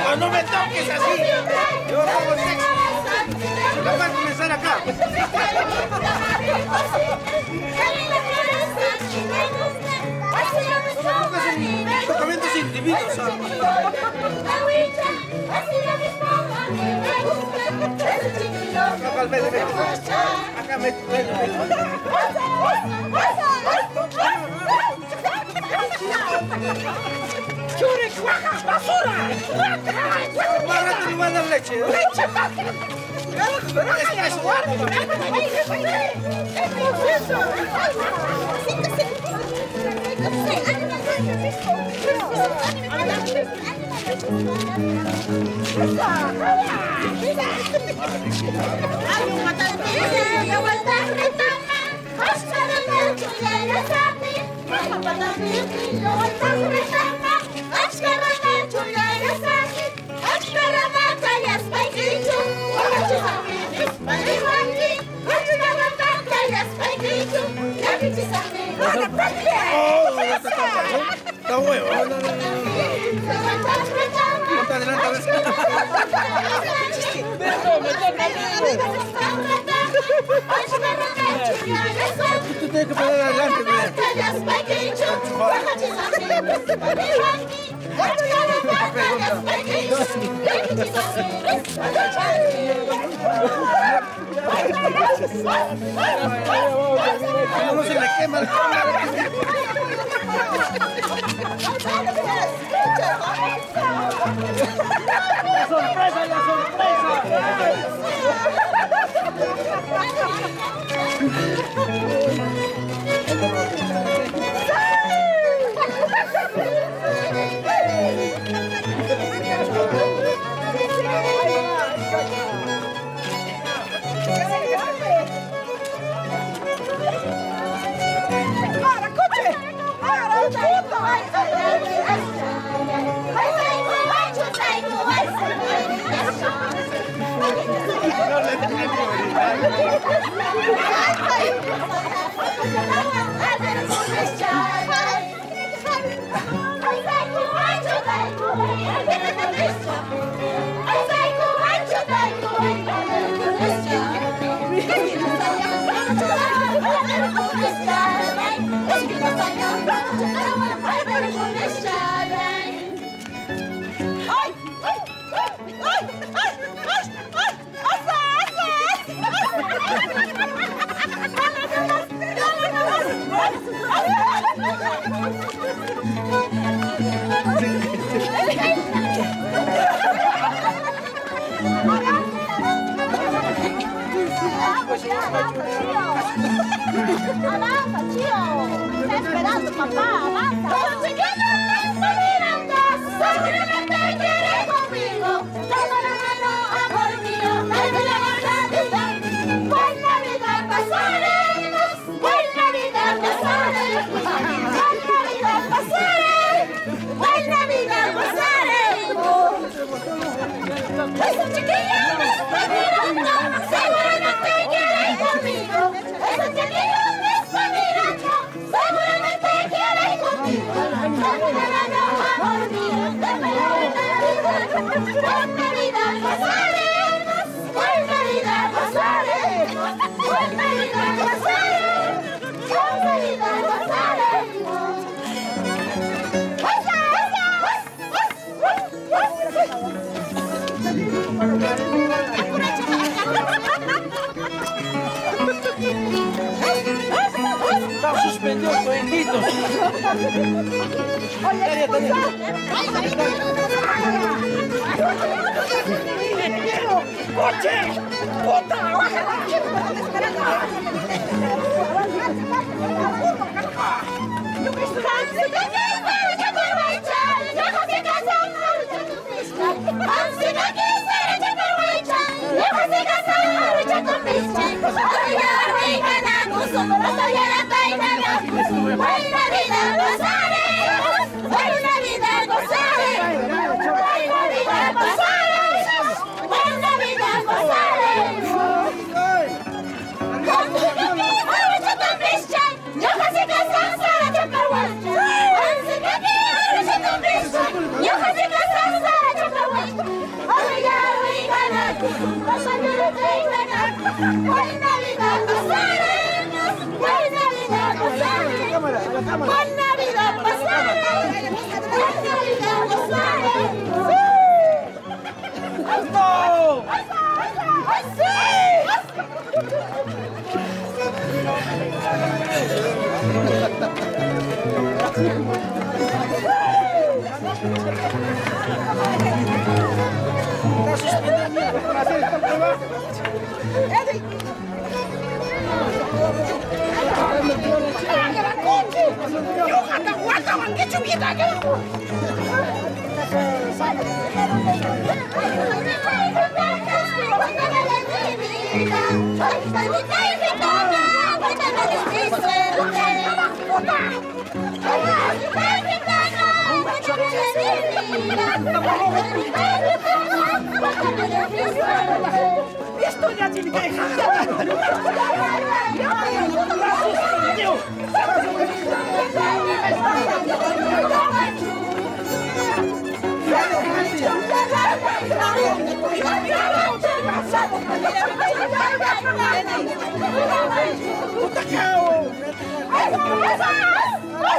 No, no me toques así. Yo como sexo. No vas a comenzar acá. Tocamientos individuos. Acá me ¡Churi, cuaja, basura! ¡Bárrate, no va a dar leche! ¡Leche, ¡Está huevo! ¡Ponte adelante a ver si... Tú tienes que poner adelante, no se le quema el cámara. ¡La sorpresa, la sorpresa! Avanza, tío. Está esperando, papá. Avanza. Los chiquillos me están mirando. Seguramente quieren conmigo. Dame la mano, amor mío. Dame la mano, Navidad. Buena Navidad pasaremos. Buena Navidad pasaremos. Buena Navidad pasaremos. Buena Navidad pasaremos. Esos chiquillos me están mirando. Seguramente quieren conmigo. Esos chiquillos me están mirando. Seguramente quieren conmigo. Dame la mano, amor mío. Dame la mano, Navidad. Buena Navidad pasaremos. Buena Navidad pasaremos. Buena Navidad pasaremos. Buena Navidad pasaremos. Está suspendido el cohejito. ¡Coche! ¡Puta! Buena vida gozaremos, buena vida gozaremos, buena vida gozaremos, buena vida gozaremos. Yo casi casado, Sara Chaparhuacha. Yo casi casado, Sara Chaparhuacha. Buena vida gozaremos, buena vida gozaremos. Buena vida pasaremos, buena vida gozaremos. ¡No! Está suspendido para hacer esta prueba. Esto ya tiene que dejar.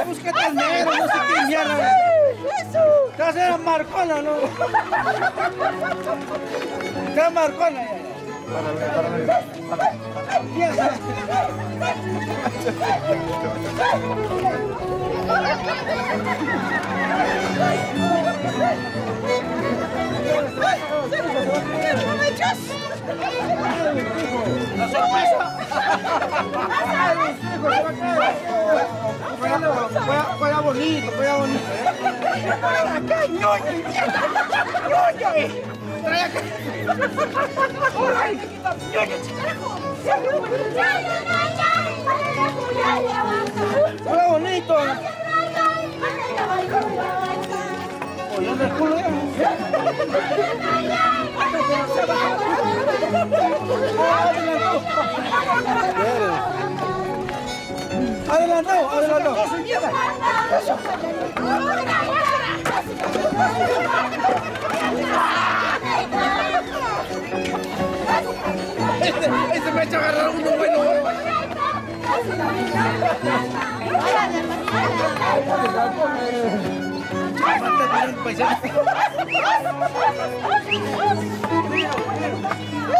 Búsquete al negro, no sé qué mierda. Te vas a hacer marcona, ¿no? Te marcona ya. ¡La sorpresa! Juega bonito, juega bonito. ¡Para acá, ñoño! ¡Ñoño! ¡Trae acá! ¡Ñoño, chico! ¡Juega bonito! Oye, ¿dónde el culo ya? Adelantado, adelantado. Este me ha hecho agarrar uno bueno.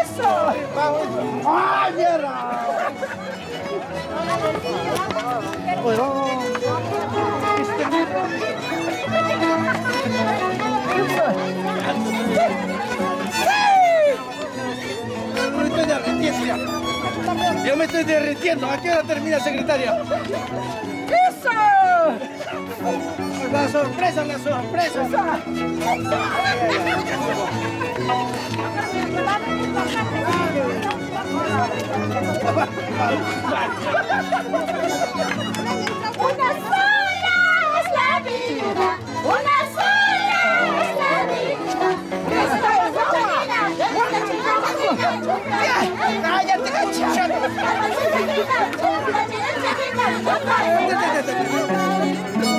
¡Eso! ¡Ay, mierda! ¡Sí! Yo me estoy derritiendo. ¿A qué hora termina, secretaria? ¡Eso! La sorpresa, la sorpresa. Una sola es la vida, una sola es la vida. ¡Cállate, chato!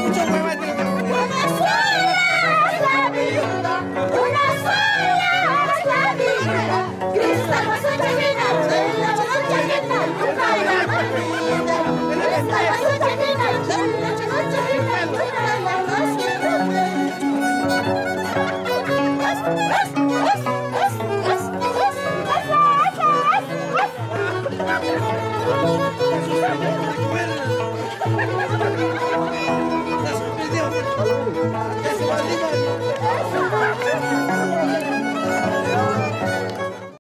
Mucho hueva, Una sola es la vida, una sola es la vida. Cristo nos enseña, nunca la vida. Cristo nos enseña, la sorprendió.